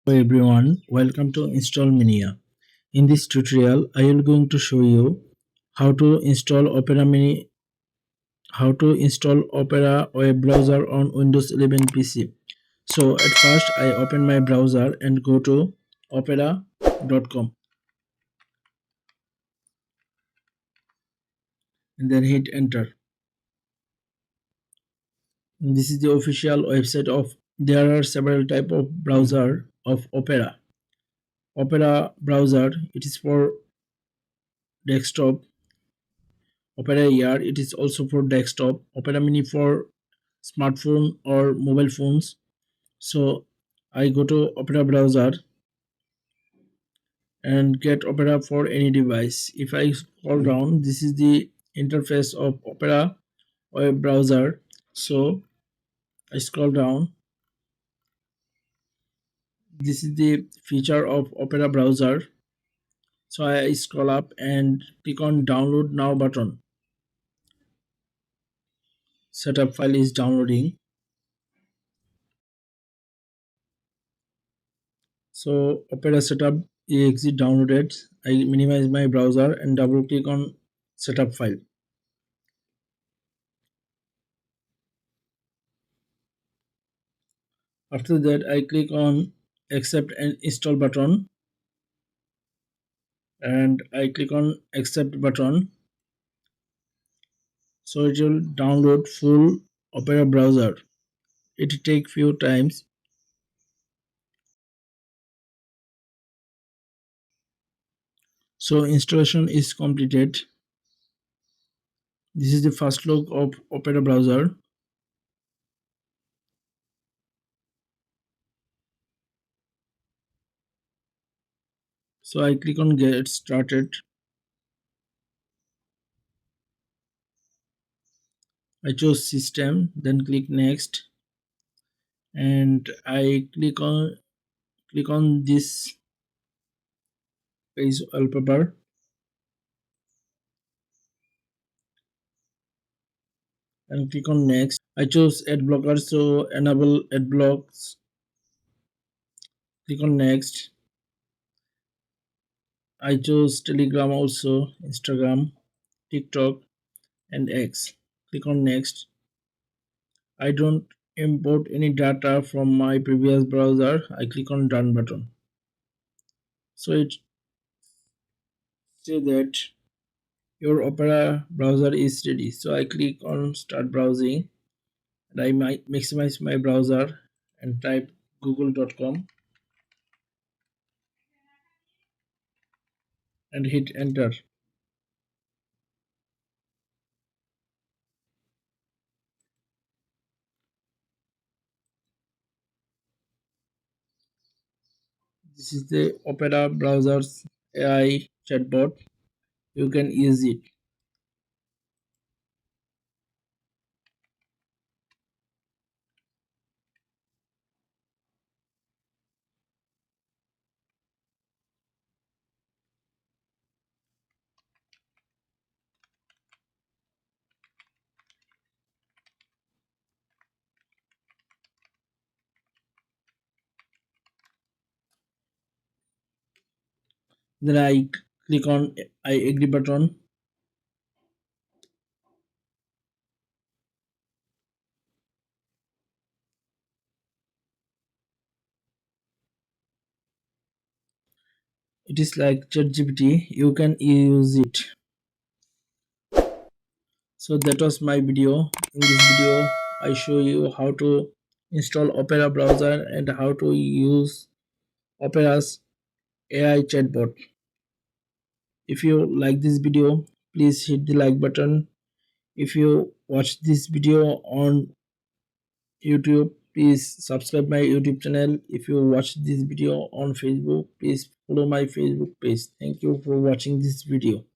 Hello everyone, welcome to install Mania. In this tutorial, I am going to show you how to install Opera web browser on Windows 11 PC. So at first, I open my browser and go to opera.com and then hit enter. This is the official website of. There are several type of browser of Opera. Opera browser, it is for desktop. Opera Air, it is also for desktop. Opera Mini for smartphone or mobile phones. So I go to Opera browser and get Opera for any device. If I scroll down, this is the interface of Opera web browser. So I scroll down. This is the feature of Opera browser. So I scroll up and click on download now button. Setup file is downloading. So Opera setup exe downloaded. I minimize my browser and double click on setup file. After that, I click on accept and install button and I click on accept button. So it will download full Opera browser. It will take few times. So installation is completed. This is the first look of Opera browser. So I click on get started. I choose system, then click next, and I click on this page wallpaper and click on next. I choose ad blocker, so enable ad blocks. Click on next. I chose Telegram also, Instagram, TikTok, and X. Click on next. I don't import any data from my previous browser. I click on done button. So it says that your Opera browser is ready. So I click on start browsing and I might maximize my browser and type google.com and hit enter. This is the Opera browser's AI chatbot. You can use it. Then I click on I agree button. It is like ChatGPT. You can use it. So that was my video. In this video, I show you how to install Opera browser and how to use Opera's AI chatbot. If you like this video, please hit the like button. If you watch this video on YouTube, please subscribe my YouTube channel. If you watch this video on Facebook, please follow my Facebook page. Thank you for watching this video.